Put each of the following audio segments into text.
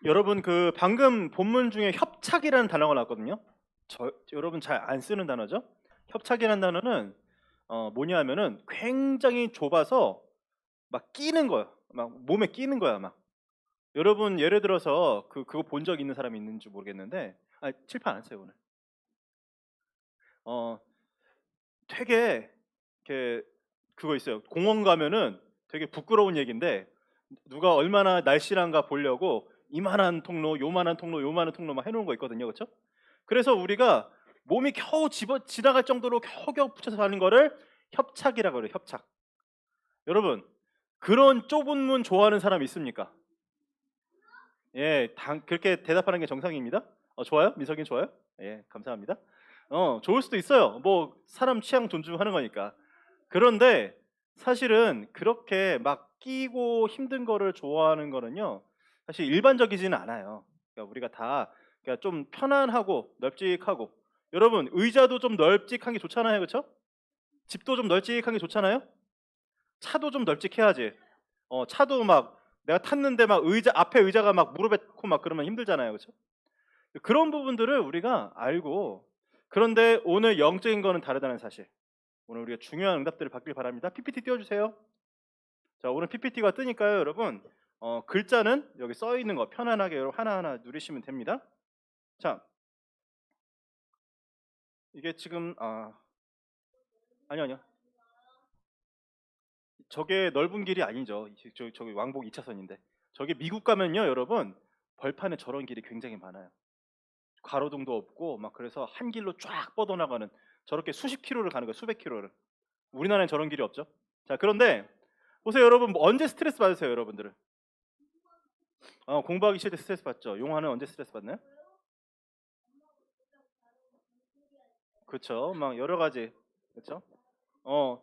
여러분 그 방금 본문 중에 협착이라는 단어가 나왔거든요. 여러분 잘 안 쓰는 단어죠. 협착이라는 단어는 뭐냐면은 굉장히 좁아서 막 끼는 거예요. 막 몸에 끼는 거야 막. 여러분 예를 들어서 그거 본 적 있는 사람이 있는지 모르겠는데, 칠판 안 써요 오늘. 어 되게 이렇게 그거 있어요. 공원 가면은 되게 부끄러운 얘기인데, 누가 얼마나 날씬한가 보려고 이만한 통로, 요만한 통로, 요만한 통로 막 해놓은 거 있거든요, 그렇죠? 그래서 우리가 몸이 겨우 지나갈 정도로 겨우겨우 붙여서 가는 거를 협착이라고 그래요. 협착. 여러분 그런 좁은 문 좋아하는 사람 있습니까? 예, 그렇게 대답하는 게 정상입니다. 좋아요? 민석이 좋아요? 예, 감사합니다. 좋을 수도 있어요. 뭐 사람 취향 존중하는 거니까. 그런데 사실은 그렇게 막 끼고 힘든 거를 좋아하는 거는요, 사실 일반적이지는 않아요. 그러니까 우리가 다 그러니까 좀 편안하고 널찍하고, 여러분 의자도 좀 널찍한 게 좋잖아요, 그렇죠? 집도 좀 널찍한 게 좋잖아요. 차도 좀 널찍해야지. 차도 막 내가 탔는데 막 의자 앞에 의자가 막 무릎에 닿고 막 그러면 힘들잖아요, 그렇죠? 그런 부분들을 우리가 알고, 그런데 오늘 영적인 거는 다르다는 사실. 오늘 우리가 중요한 응답들을 받길 바랍니다. PPT 띄워주세요. 자, 오늘 PPT가 뜨니까요, 여러분. 글자는 여기 써 있는 거 편안하게 여러분 하나하나 누르시면 됩니다. 자, 이게 지금 아니요. 저게 넓은 길이 아니죠. 저기 왕복 2차선인데. 저게 미국 가면요, 여러분. 벌판에 저런 길이 굉장히 많아요. 가로등도 없고 막, 그래서 한 길로 쫙 뻗어나가는, 저렇게 수십 킬로를 가는 거예요. 수백 킬로를. 우리나라엔 저런 길이 없죠. 자, 그런데 보세요, 여러분. 뭐 언제 스트레스 받으세요, 여러분들은? 공부하기 싫을 때 스트레스 받죠. 용화는 언제 스트레스 받나요? 그렇죠. 막 여러 가지. 그렇죠?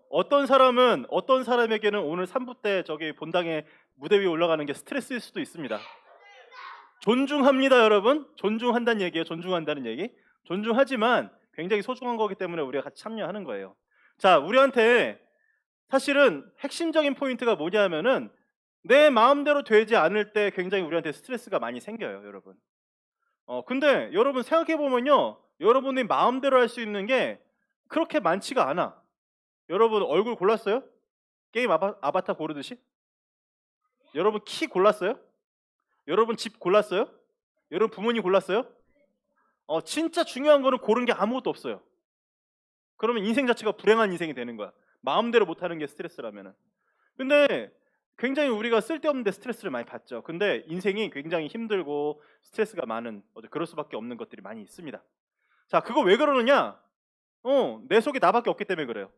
어떤 사람에게는 오늘 3부 때 저기 본당에 무대 위에 올라가는 게 스트레스일 수도 있습니다. 존중합니다, 여러분. 존중한다는 얘기예요. 존중한다는 얘기. 존중하지만 굉장히 소중한 거기 때문에 우리가 같이 참여하는 거예요. 자, 우리한테 사실은 핵심적인 포인트가 뭐냐면은 내 마음대로 되지 않을 때 굉장히 우리한테 스트레스가 많이 생겨요, 여러분. 근데 여러분 생각해 보면요, 여러분이 마음대로 할 수 있는 게 그렇게 많지가 않아. 여러분 얼굴 골랐어요? 게임 아바타 고르듯이? 여러분 키 골랐어요? 여러분 집 골랐어요? 여러분 부모님 골랐어요? 진짜 중요한 거는 고른 게 아무것도 없어요. 그러면 인생 자체가 불행한 인생이 되는 거야. 마음대로 못하는 게 스트레스라면은. 근데 굉장히 우리가 쓸데없는데 스트레스를 많이 받죠. 근데 인생이 굉장히 힘들고 스트레스가 많은, 그럴 수밖에 없는 것들이 많이 있습니다. 자, 그거 왜 그러느냐? 내 속에 나밖에 없기 때문에 그래요.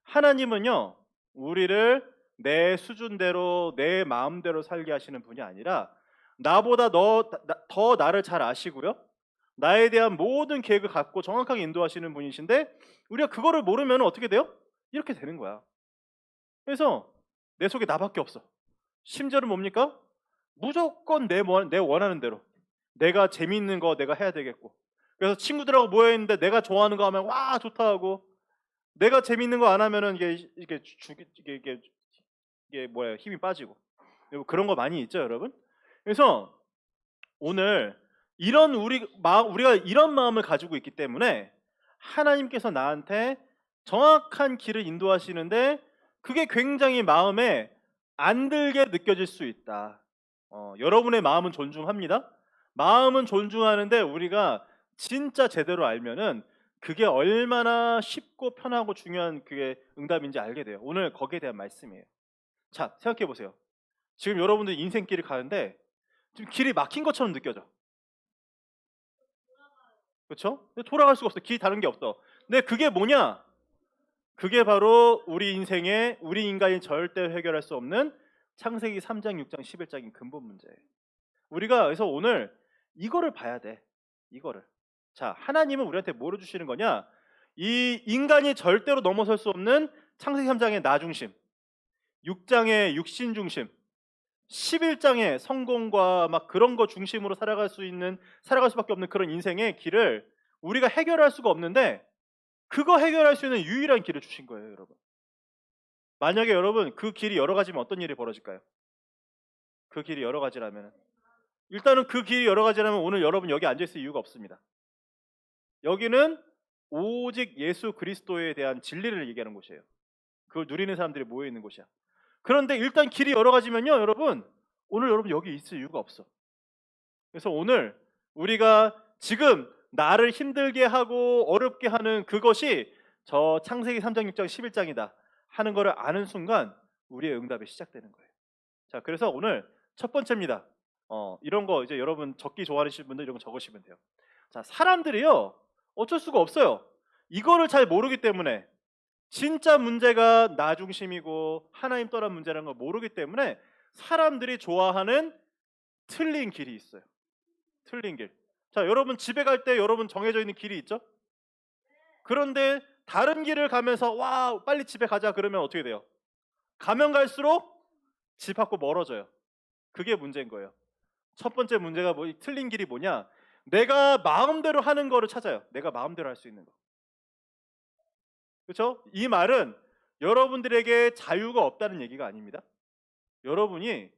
하나님은요, 우리를 내 수준대로 내 마음대로 살게 하시는 분이 아니라 나보다 더 나를 잘 아시고요, 나에 대한 모든 계획을 갖고 정확하게 인도하시는 분이신데, 우리가 그거를 모르면 어떻게 돼요? 이렇게 되는 거야. 그래서 내 속에 나밖에 없어. 심지어는 뭡니까? 무조건 내 원하는 대로, 내가 재미있는 거 내가 해야 되겠고, 그래서 친구들하고 모여있는데 내가 좋아하는 거 하면 와 좋다 하고, 내가 재밌는 거 안 하면은 이게 뭐야, 힘이 빠지고, 그런 거 많이 있죠, 여러분. 그래서 오늘 우리가 이런 마음을 가지고 있기 때문에 하나님께서 나한테 정확한 길을 인도하시는데 그게 굉장히 마음에 안 들게 느껴질 수 있다. 여러분의 마음은 존중합니다. 마음은 존중하는데 우리가 진짜 제대로 알면은 그게 얼마나 쉽고 편하고 중요한 그게 응답인지 알게 돼요. 오늘 거기에 대한 말씀이에요. 자, 생각해 보세요. 지금 여러분들 인생길을 가는데 지금 길이 막힌 것처럼 느껴져. 그렇죠? 돌아갈 수가 없어. 길이 다른 게 없어. 근데 그게 뭐냐? 그게 바로 우리 인간이 절대 해결할 수 없는 창세기 3장, 6장, 11장인 근본 문제예요. 우리가 그래서 오늘 이거를 봐야 돼. 이거를. 자, 하나님은 우리한테 뭐를 주시는 거냐? 이 인간이 절대로 넘어설 수 없는 창세기 3장의 나 중심, 6장의 육신 중심, 11장의 성공과 막 그런 거 중심으로 살아갈 수밖에 없는 그런 인생의 길을 우리가 해결할 수가 없는데, 그거 해결할 수 있는 유일한 길을 주신 거예요, 여러분. 만약에 여러분 그 길이 여러 가지면 어떤 일이 벌어질까요? 그 길이 여러 가지라면 일단은 그 길이 여러 가지라면 오늘 여러분 여기 앉아 있을 이유가 없습니다. 여기는 오직 예수 그리스도에 대한 진리를 얘기하는 곳이에요. 그걸 누리는 사람들이 모여 있는 곳이야. 그런데 일단 길이 여러 가지면요, 여러분, 오늘 여러분 여기 있을 이유가 없어. 그래서 오늘 우리가 지금 나를 힘들게 하고 어렵게 하는 그것이 저 창세기 3장 6장 11장이다 하는 거를 아는 순간 우리의 응답이 시작되는 거예요. 자, 그래서 오늘 첫 번째입니다. 이런 거 이제 여러분 적기 좋아하시는 분들 이런 거 적으시면 돼요. 자, 사람들이요, 어쩔 수가 없어요. 이거를 잘 모르기 때문에, 진짜 문제가 나 중심이고 하나님 떠난 문제라는 걸 모르기 때문에 사람들이 좋아하는 틀린 길이 있어요. 틀린 길. 자, 여러분 집에 갈 때 여러분 정해져 있는 길이 있죠? 그런데 다른 길을 가면서 와 빨리 집에 가자 그러면 어떻게 돼요? 가면 갈수록 집 밖으로 멀어져요. 그게 문제인 거예요. 첫 번째 문제가 틀린 길이 뭐냐? 내가 마음대로 하는 거를 찾아요. 내가 마음대로 할 수 있는 거. 그렇죠? 이 말은 여러분들에게 자유가 없다는 얘기가 아닙니다. 여러분이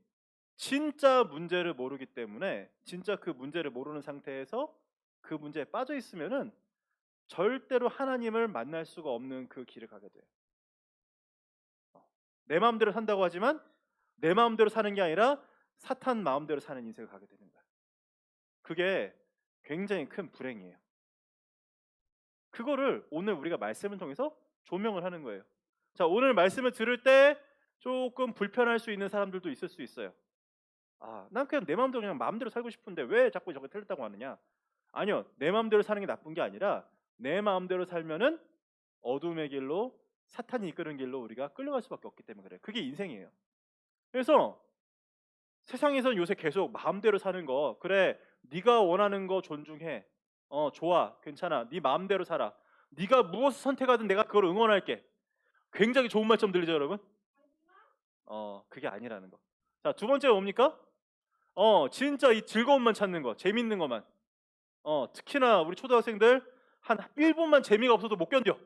진짜 문제를 모르기 때문에, 진짜 그 문제를 모르는 상태에서 그 문제에 빠져 있으면은 절대로 하나님을 만날 수가 없는 그 길을 가게 돼요. 내 마음대로 산다고 하지만 내 마음대로 사는 게 아니라 사탄 마음대로 사는 인생을 가게 되는 거예요. 그게 굉장히 큰 불행이에요. 그거를 오늘 우리가 말씀을 통해서 조명을 하는 거예요. 자, 오늘 말씀을 들을 때 조금 불편할 수 있는 사람들도 있을 수 있어요. 난 그냥 내 마음대로 그냥 마음대로 살고 싶은데 왜 자꾸 저게 틀렸다고 하느냐? 아니요, 내 마음대로 사는 게 나쁜 게 아니라 내 마음대로 살면은 어둠의 길로, 사탄이 이끄는 길로 우리가 끌려갈 수밖에 없기 때문에 그래요. 그게 인생이에요. 그래서 세상에서는 요새 계속 마음대로 사는 거, 그래 네가 원하는 거 존중해, 좋아, 괜찮아, 네 마음대로 살아, 네가 무엇을 선택하든 내가 그걸 응원할게, 굉장히 좋은 말씀 들리죠 여러분? 그게 아니라는 거. 자, 두 번째가 뭡니까? 진짜 이 즐거움만 찾는 거, 재밌는 것만. 특히나 우리 초등학생들 한 1분만 재미가 없어도 못 견뎌.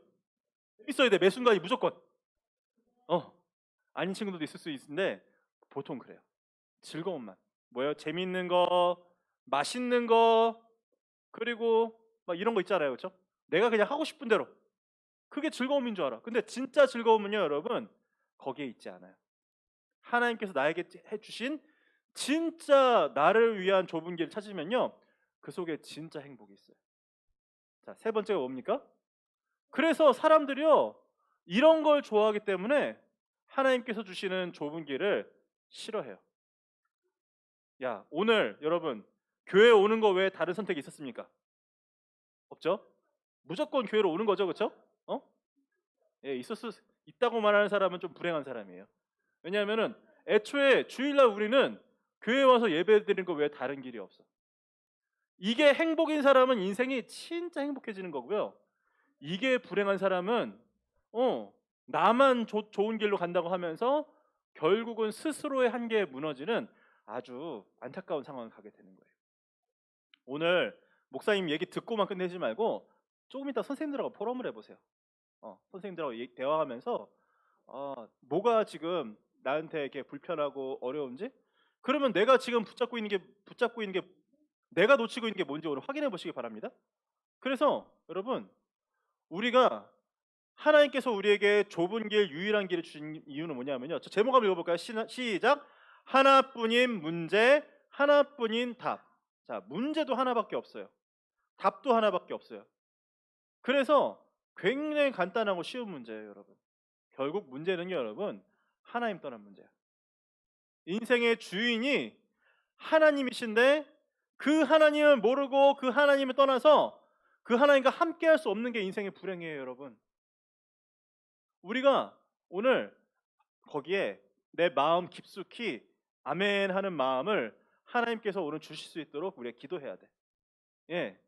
있어야 돼, 매 순간이 무조건. 아닌 친구들도 있을 수 있는데 보통 그래요. 즐거움만. 뭐예요? 재밌는 거, 맛있는 거, 그리고 막 이런 거 있잖아요, 그렇죠? 내가 그냥 하고 싶은 대로. 그게 즐거움인 줄 알아. 근데 진짜 즐거움은요, 여러분, 거기에 있지 않아요. 하나님께서 나에게 해주신 진짜 나를 위한 좁은 길을 찾으면요, 그 속에 진짜 행복이 있어요. 자, 세 번째가 뭡니까? 그래서 사람들이요, 이런 걸 좋아하기 때문에 하나님께서 주시는 좁은 길을 싫어해요. 야, 오늘 여러분 교회 오는 거 외에 다른 선택이 있었습니까? 없죠? 무조건 교회로 오는 거죠, 그렇죠? 예, 있다고 말하는 사람은 좀 불행한 사람이에요. 왜냐하면은 애초에 주일날 우리는 교회 와서 예배 드리는 거 외에 다른 길이 없어. 이게 행복인 사람은 인생이 진짜 행복해지는 거고요. 이게 불행한 사람은 나만 좋은 길로 간다고 하면서 결국은 스스로의 한계에 무너지는 아주 안타까운 상황을 가게 되는 거예요. 오늘 목사님 얘기 듣고만 끝내지 말고 조금 이따 선생님들하고 포럼을 해보세요. 선생님들하고 대화하면서 뭐가 지금 나한테 이렇게 불편하고 어려운지, 그러면 내가 지금 붙잡고 있는 게 내가 놓치고 있는 게 뭔지 오늘 확인해 보시기 바랍니다. 그래서 여러분, 우리가 하나님께서 우리에게 좁은 길, 유일한 길을 주신 이유는 뭐냐면요. 저 제목 한번 읽어볼까요? 시작. 하나뿐인 문제, 하나뿐인 답. 자, 문제도 하나밖에 없어요. 답도 하나밖에 없어요. 그래서 굉장히 간단하고 쉬운 문제예요, 여러분. 결국 문제는요, 여러분, 하나님 떠난 문제야. 인생의 주인이 하나님이신데 그 하나님을 모르고 그 하나님을 떠나서 그 하나님과 함께할 수 없는 게 인생의 불행이에요, 여러분. 우리가 오늘 거기에 내 마음 깊숙이 아멘 하는 마음을 하나님께서 오늘 주실 수 있도록 우리가 기도해야 돼. 예,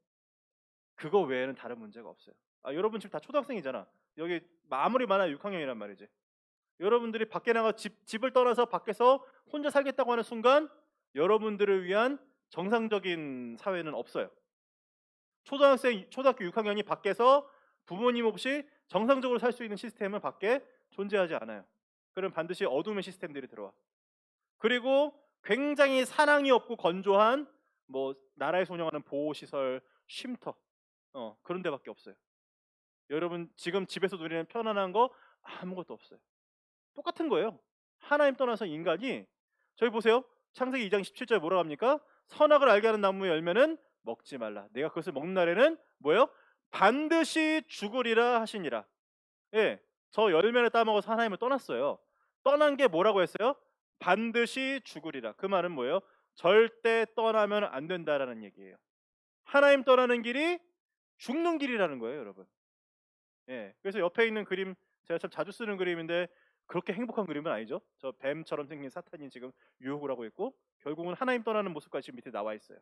그거 외에는 다른 문제가 없어요. 여러분 지금 다 초등학생이잖아. 여기 아무리 많아 6학년이란 말이지. 여러분들이 밖에 나가 집을 떠나서 밖에서 혼자 살겠다고 하는 순간 여러분들을 위한 정상적인 사회는 없어요. 초등학교 6학년이 밖에서 부모님 없이 정상적으로 살 수 있는 시스템은 밖에 존재하지 않아요. 그럼 반드시 어둠의 시스템들이 들어와. 그리고 굉장히 사랑이 없고 건조한 뭐 나라에서 운영하는 보호시설, 쉼터 그런 데밖에 없어요. 여러분 지금 집에서 누리는 편안한 거 아무것도 없어요. 똑같은 거예요. 하나님 떠나서 인간이 저희 보세요. 창세기 2장 17절 뭐라고 합니까? 선악을 알게 하는 나무의 열매는 먹지 말라. 내가 그것을 먹는 날에는 뭐예요? 반드시 죽으리라 하시니라. 예, 저 열매를 따먹어서 하나님을 떠났어요. 떠난 게 뭐라고 했어요? 반드시 죽으리라. 그 말은 뭐예요? 절대 떠나면 안 된다라는 얘기예요. 하나님 떠나는 길이 죽는 길이라는 거예요, 여러분. 예, 그래서 옆에 있는 그림 제가 참 자주 쓰는 그림인데 그렇게 행복한 그림은 아니죠. 저 뱀처럼 생긴 사탄이 지금 유혹을 하고 있고 결국은 하나님 떠나는 모습까지 지금 밑에 나와 있어요.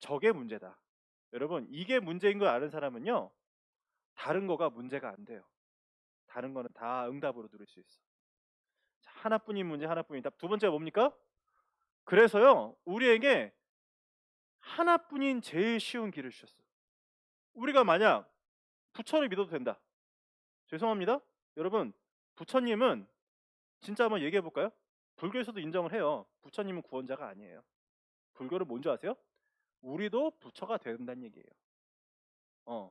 저게 문제다. 여러분 이게 문제인 걸 아는 사람은요 다른 거가 문제가 안 돼요. 다른 거는 다 응답으로 누릴 수 있어. 자, 하나뿐인 문제 하나뿐인 답. 두 번째가 뭡니까? 그래서요 우리에게 하나뿐인 제일 쉬운 길을 주셨어. 우리가 만약 부처를 믿어도 된다. 죄송합니다. 여러분 부처님은 진짜 한번 얘기해 볼까요? 불교에서도 인정을 해요. 부처님은 구원자가 아니에요. 불교는 뭔지 아세요? 우리도 부처가 된다는 얘기예요.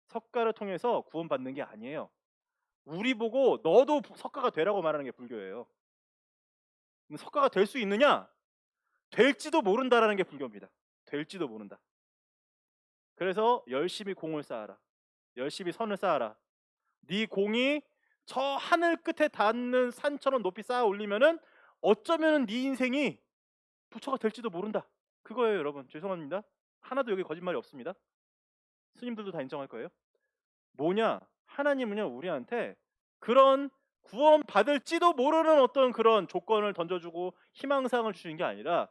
석가를 통해서 구원받는 게 아니에요. 우리 보고 너도 석가가 되라고 말하는 게 불교예요. 석가가 될 수 있느냐? 될지도 모른다라는 게 불교입니다. 될지도 모른다. 그래서 열심히 공을 쌓아라. 열심히 선을 쌓아라. 네 공이 저 하늘 끝에 닿는 산처럼 높이 쌓아 올리면은 어쩌면은 네 인생이 부처가 될지도 모른다. 그거예요, 여러분. 죄송합니다. 하나도 여기 거짓말이 없습니다. 스님들도 다 인정할 거예요. 뭐냐? 하나님은요, 우리한테 그런 구원 받을지도 모르는 어떤 그런 조건을 던져주고 희망사항을 주시는 게 아니라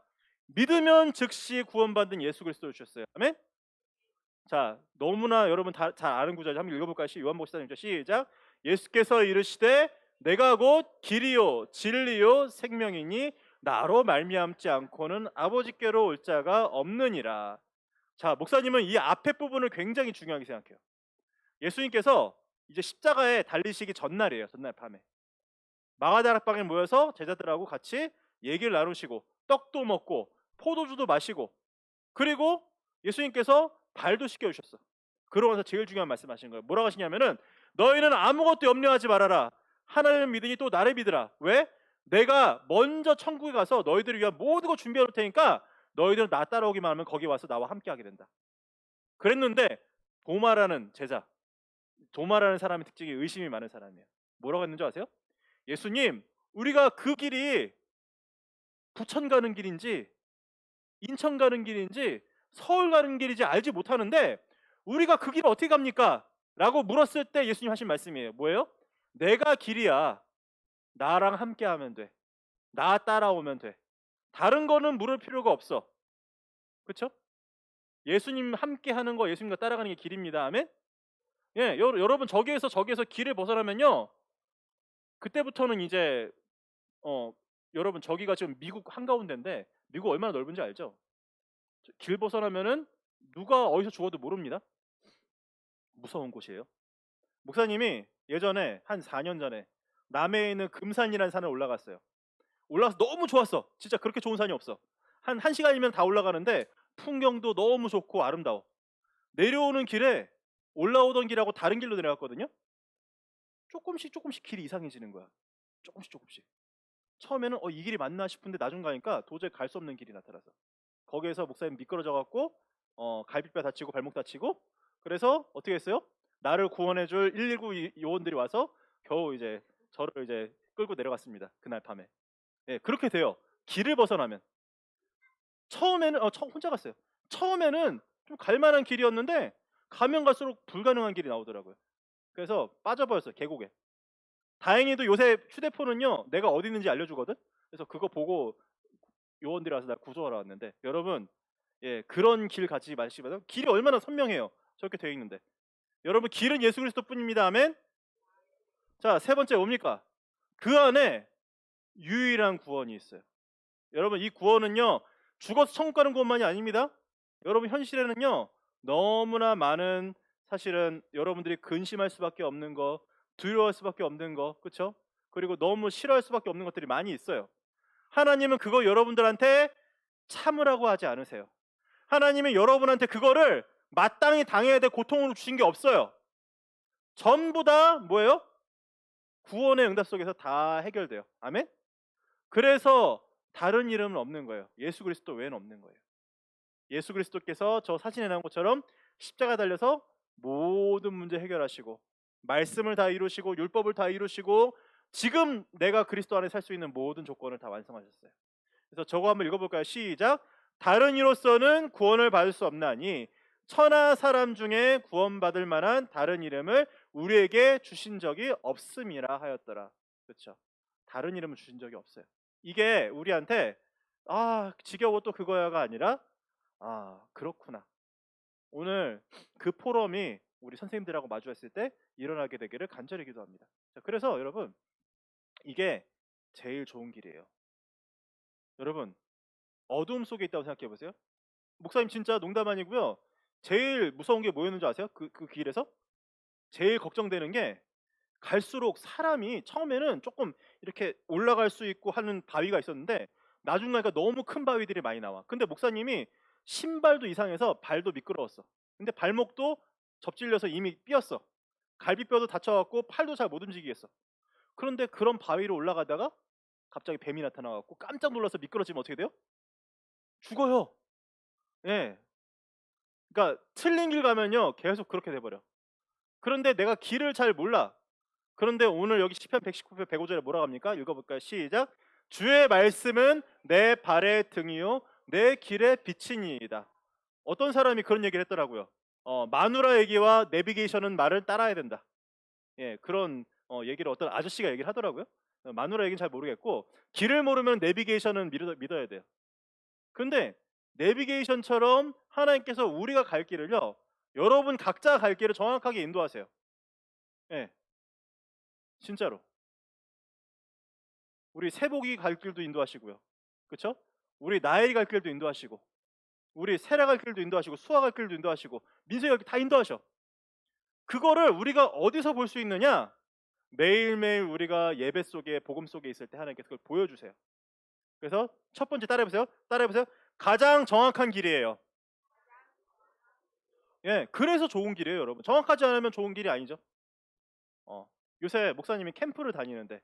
믿으면 즉시 구원받는 예수 그리스도를 주셨어요. 아멘? 자, 너무나 여러분 다 잘 아는 구절을 한번 읽어볼까요? 요한복음 14장 시작. 예수께서 이르시되 내가 곧 길이요 진리요 생명이니 나로 말미암지 않고는 아버지께로 올 자가 없느니라. 자, 목사님은 이 앞에 부분을 굉장히 중요하게 생각해요. 예수님께서 이제 십자가에 달리시기 전날이에요. 전날 밤에 마가다락방에 모여서 제자들하고 같이 얘기를 나누시고 떡도 먹고 포도주도 마시고 그리고 예수님께서 발도 씻겨주셨어. 그러면서 제일 중요한 말씀하신 거예요. 뭐라고 하시냐면은 너희는 아무것도 염려하지 말아라. 하나님을 믿으니 또 나를 믿으라. 왜? 내가 먼저 천국에 가서 너희들을 위한 모든 거 준비해 놓을 테니까 너희들은 나 따라오기만 하면 거기 와서 나와 함께 하게 된다. 그랬는데 도마라는 제자, 도마라는 사람의 특징이 의심이 많은 사람이에요. 뭐라고 했는지 아세요? 예수님, 우리가 그 길이 부천 가는 길인지 인천 가는 길인지 서울 가는 길인지 알지 못하는데 우리가 그 길을 어떻게 갑니까? 라고 물었을 때 예수님 하신 말씀이에요. 뭐예요? 내가 길이야. 나랑 함께 하면 돼. 나 따라오면 돼. 다른 거는 물을 필요가 없어. 그렇죠? 예수님 함께 하는 거 예수님과 따라가는 게 길입니다. 아멘? 예, 여러분 저기에서 길을 벗어나면요. 그때부터는 이제 여러분 저기가 지금 미국 한가운데인데 미국 얼마나 넓은지 알죠? 길 벗어나면은 누가 어디서 죽어도 모릅니다. 무서운 곳이에요. 목사님이 예전에 한 4년 전에 남해에 있는 금산이라는 산을 올라갔어요. 올라가서 너무 좋았어. 진짜 그렇게 좋은 산이 없어. 한 1시간이면 다 올라가는데 풍경도 너무 좋고 아름다워. 내려오는 길에 올라오던 길하고 다른 길로 내려갔거든요. 조금씩 길이 이상해지는 거야. 조금씩. 처음에는 이 길이 맞나 싶은데 나중 가니까 도저히 갈 수 없는 길이 나타나서 거기에서 목사님 미끄러져 갖고 갈비뼈 다치고 발목 다치고 그래서 어떻게 했어요? 나를 구원해줄 119 요원들이 와서 겨우 이제 저를 이제 끌고 내려갔습니다. 그날 밤에. 예, 그렇게 돼요. 길을 벗어나면 처음에는 혼자 갔어요. 처음에는 좀 갈만한 길이었는데 가면 갈수록 불가능한 길이 나오더라고요. 그래서 빠져버렸어요. 계곡에. 다행히도 요새 휴대폰은요 내가 어디 있는지 알려주거든. 그래서 그거 보고 요원들이 와서 날 구조하러 왔는데 여러분 예 그런 길 가지 마시고요. 길이 얼마나 선명해요. 저렇게 되어 있는데 여러분 길은 예수 그리스도뿐입니다. 아멘. 자, 세 번째 뭡니까? 그 안에 유일한 구원이 있어요. 여러분 이 구원은요 죽어서 천국 가는 구원만이 아닙니다. 여러분 현실에는요 너무나 많은 사실은 여러분들이 근심할 수밖에 없는 거, 두려워할 수밖에 없는 거, 그렇죠? 그리고 너무 싫어할 수밖에 없는 것들이 많이 있어요. 하나님은 그거 여러분들한테 참으라고 하지 않으세요. 하나님은 여러분한테 그거를 마땅히 당해야 될 고통을 주신 게 없어요. 전부 다 뭐예요? 구원의 응답 속에서 다 해결돼요. 아멘? 그래서 다른 이름은 없는 거예요. 예수 그리스도 외에는 없는 거예요. 예수 그리스도께서 저 사진에 나온 것처럼 십자가 달려서 모든 문제 해결하시고 말씀을 다 이루시고 율법을 다 이루시고 지금 내가 그리스도 안에 살 수 있는 모든 조건을 다 완성하셨어요. 그래서 저거 한번 읽어볼까요? 시작. 다른 이로서는 구원을 받을 수 없나니 천하 사람 중에 구원받을 만한 다른 이름을 우리에게 주신 적이 없음이라 하였더라. 그렇죠? 다른 이름을 주신 적이 없어요. 이게 우리한테 지겨워 또 그거야가 아니라 그렇구나. 오늘 그 포럼이 우리 선생님들하고 마주했을 때 일어나게 되기를 간절히 기도합니다. 자, 그래서 여러분 이게 제일 좋은 길이에요. 여러분 어둠 속에 있다고 생각해 보세요. 목사님 진짜 농담 아니고요. 제일 무서운 게 뭐였는지 아세요? 그 길에서 제일 걱정되는 게 갈수록 사람이 처음에는 조금 이렇게 올라갈 수 있고 하는 바위가 있었는데 나중 가니까 너무 큰 바위들이 많이 나와. 근데 목사님이 신발도 이상해서 발도 미끄러웠어. 근데 발목도 접질려서 이미 삐었어. 갈비뼈도 다쳐갖고 팔도 잘 못 움직이겠어. 그런데 그런 바위로 올라가다가 갑자기 뱀이 나타나갖고 깜짝 놀라서 미끄러지면 어떻게 돼요? 죽어요. 예. 그러니까 틀린 길 가면요 계속 그렇게 돼버려. 그런데 내가 길을 잘 몰라. 그런데 오늘 여기 시편 119편 105절에 뭐라고 합니까? 읽어볼까요? 시작. 주의 말씀은 내 발의 등이요 내 길의 빛이니이다. 어떤 사람이 그런 얘기를 했더라고요. 마누라 얘기와 내비게이션은 말을 따라야 된다. 예, 그런 얘기를 어떤 아저씨가 얘기를 하더라고요. 마누라 얘기는 잘 모르겠고 길을 모르면 내비게이션은 믿어야 돼요. 근데 내비게이션처럼 하나님께서 우리가 갈 길을요 여러분 각자 갈 길을 정확하게 인도하세요. 예, 진짜로. 우리 세복이 갈 길도 인도하시고요. 그렇죠? 우리 나엘이 갈 길도 인도하시고 우리 세라 갈 길도 인도하시고 수아 갈 길도 인도하시고 민석이 갈 길 다 인도하셔. 그거를 우리가 어디서 볼 수 있느냐? 매일매일 우리가 예배 속에 복음 속에 있을 때 하나님께서 그걸 보여주세요. 그래서 첫 번째 따라해보세요. 따라해보세요. 가장 정확한 길이에요. 예, 그래서 좋은 길이에요, 여러분. 정확하지 않으면 좋은 길이 아니죠. 요새 목사님이 캠프를 다니는데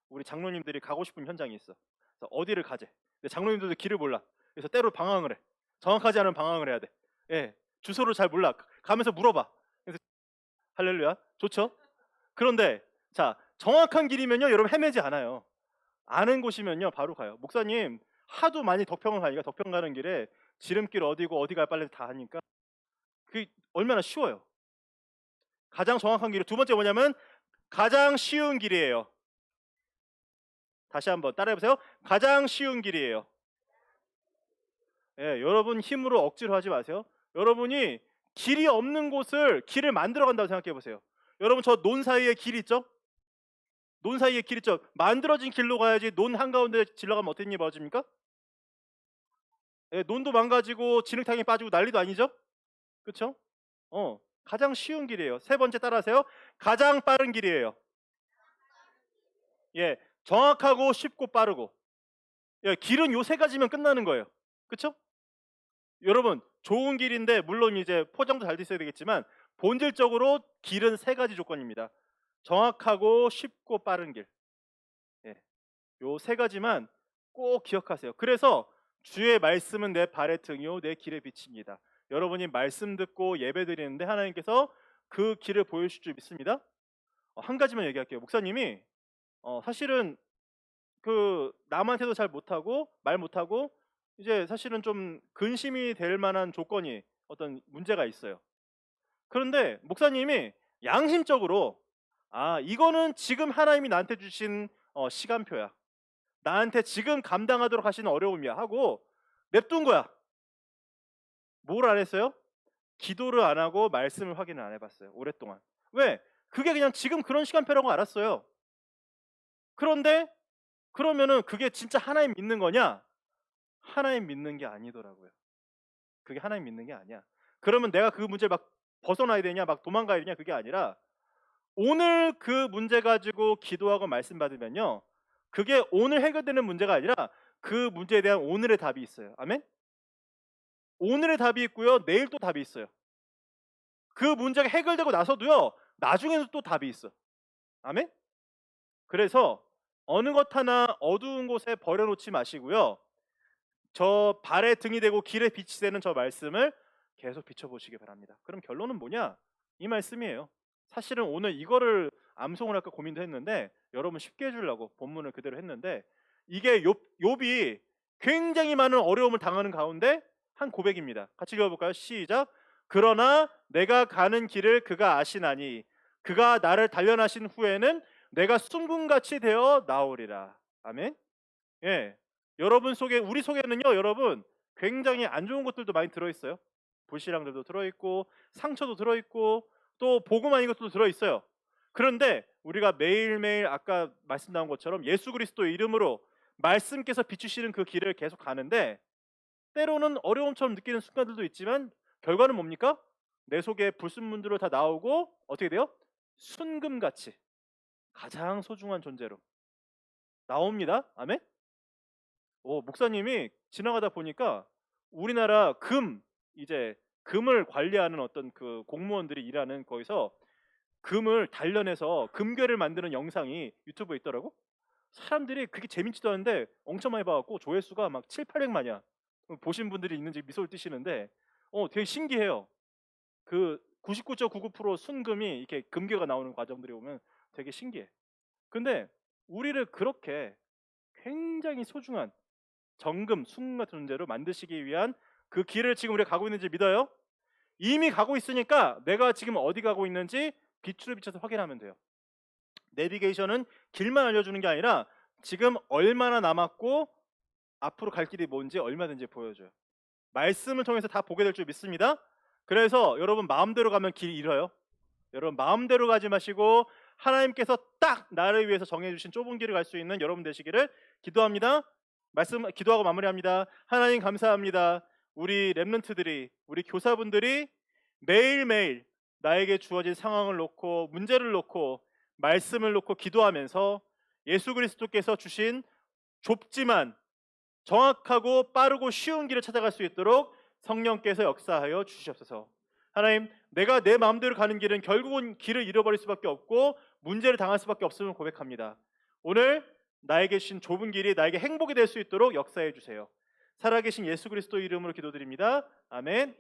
우리 장로님들이 가고 싶은 현장이 있어. 그래서 어디를 가재. 근데 장로님들도 길을 몰라. 그래서 때로 방황을 해. 정확하지 않으면 방황을 해야 돼. 예, 주소를 잘 몰라. 가면서 물어봐. 그래서 할렐루야, 좋죠? 그런데 자, 정확한 길이면요, 여러분 헤매지 않아요. 아는 곳이면요, 바로 가요. 목사님 하도 많이 덕평을 가니까 덕평 가는 길에 지름길 어디고 어디 갈 빨래 다 하니까 그게 얼마나 쉬워요. 가장 정확한 길이 두 번째 뭐냐면 가장 쉬운 길이에요. 다시 한번 따라해보세요. 가장 쉬운 길이에요. 예, 여러분 힘으로 억지로 하지 마세요. 여러분이 길이 없는 곳을 길을 만들어 간다고 생각해 보세요. 여러분 저 논 사이에 길 있죠? 논 사이에 길 있죠? 만들어진 길로 가야지 논 한가운데 질러가면 어떤 일이 벌어집니까? 예, 논도 망가지고 진흙탕이 빠지고 난리도 아니죠? 그렇죠? 가장 쉬운 길이에요. 세 번째 따라하세요. 가장 빠른 길이에요. 예, 정확하고 쉽고 빠르고. 예, 길은 요 세 가지면 끝나는 거예요. 그렇죠? 여러분 좋은 길인데 물론 이제 포장도 잘 돼 있어야 되겠지만 본질적으로 길은 세 가지 조건입니다. 정확하고 쉽고 빠른 길. 예, 요 세 가지만 꼭 기억하세요. 그래서 주의 말씀은 내 발의 등이요 내 길의 빛입니다. 여러분이 말씀 듣고 예배 드리는데 하나님께서 그 길을 보여주실 줄 믿습니다. 한 가지만 얘기할게요. 목사님이 사실은 그 남한테도 잘 못하고 말 못하고 이제 사실은 좀 근심이 될 만한 조건이 어떤 문제가 있어요. 그런데 목사님이 양심적으로 이거는 지금 하나님이 나한테 주신 시간표야. 나한테 지금 감당하도록 하시는 어려움이야 하고 냅둔 거야. 뭘 안 했어요? 기도를 안 하고 말씀을 확인을 안 해봤어요. 오랫동안. 왜? 그게 그냥 지금 그런 시간표라고 알았어요. 그런데 그러면은 그게 진짜 하나님 믿는 거냐? 하나님 믿는 게 아니더라고요. 그게 하나님 믿는 게 아니야. 그러면 내가 그 문제를 막 벗어나야 되냐, 막 도망가야 되냐, 그게 아니라 오늘 그 문제 가지고 기도하고 말씀 받으면요, 그게 오늘 해결되는 문제가 아니라 그 문제에 대한 오늘의 답이 있어요. 아멘? 오늘의 답이 있고요. 내일 또 답이 있어요. 그 문제가 해결되고 나서도요. 나중에는 또 답이 있어. 아멘? 그래서 어느 것 하나 어두운 곳에 버려놓지 마시고요. 저 발에 등이 되고 길에 빛이 되는 저 말씀을 계속 비춰보시기 바랍니다. 그럼 결론은 뭐냐? 이 말씀이에요. 사실은 오늘 이거를 암송을 할까 고민도 했는데 여러분 쉽게 해주려고 본문을 그대로 했는데 이게 욥이 굉장히 많은 어려움을 당하는 가운데 한 고백입니다. 같이 읽어볼까요? 시작. 그러나 내가 가는 길을 그가 아시나니 그가 나를 단련하신 후에는 내가 순금같이 되어 나오리라. 아멘. 예. 여러분 속에 우리 속에는요, 여러분 굉장히 안 좋은 것들도 많이 들어 있어요. 불신앙들도 들어 있고 상처도 들어 있고 또 복음 아닌 것도 들어 있어요. 그런데 우리가 매일매일 아까 말씀 나온 것처럼 예수 그리스도의 이름으로 말씀께서 비추시는 그 길을 계속 가는데 때로는 어려움처럼 느끼는 순간들도 있지만 결과는 뭡니까? 내 속에 불순물들로 다 나오고 어떻게 돼요? 순금같이 가장 소중한 존재로 나옵니다. 아멘. 목사님이 지나가다 보니까 우리나라 이제 금을 관리하는 어떤 그 공무원들이 일하는 거기서 금을 단련해서 금괴를 만드는 영상이 유튜브에 있더라고. 사람들이 그게 재밌지도 않은데 엄청 많이 봐갖고 조회수가 막 7, 800만이야. 보신 분들이 있는지 미소를 띠시는데 되게 신기해요. 그 99.99% 순금이 이렇게 금괴가 나오는 과정들이 보면 되게 신기해. 근데 우리를 그렇게 굉장히 소중한 정금, 순금 같은 존재로 만드시기 위한 그 길을 지금 우리가 가고 있는지 믿어요? 이미 가고 있으니까 내가 지금 어디 가고 있는지 빛으로 비춰서 확인하면 돼요. 내비게이션은 길만 알려주는 게 아니라 지금 얼마나 남았고 앞으로 갈 길이 뭔지 얼마든지 보여줘요. 말씀을 통해서 다 보게 될 줄 믿습니다. 그래서 여러분 마음대로 가면 길 잃어요. 여러분 마음대로 가지 마시고 하나님께서 딱 나를 위해서 정해주신 좁은 길을 갈 수 있는 여러분 되시기를 기도합니다. 말씀 기도하고 마무리합니다. 하나님 감사합니다. 우리 렘넌트들이 우리 교사분들이 매일매일 나에게 주어진 상황을 놓고 문제를 놓고 말씀을 놓고 기도하면서 예수 그리스도께서 주신 좁지만 정확하고 빠르고 쉬운 길을 찾아갈 수 있도록 성령께서 역사하여 주시옵소서. 하나님, 내가 내 마음대로 가는 길은 결국은 길을 잃어버릴 수밖에 없고 문제를 당할 수밖에 없음을 고백합니다. 오늘 나에게 주신 좁은 길이 나에게 행복이 될 수 있도록 역사해 주세요. 살아계신 예수 그리스도 이름으로 기도드립니다. 아멘.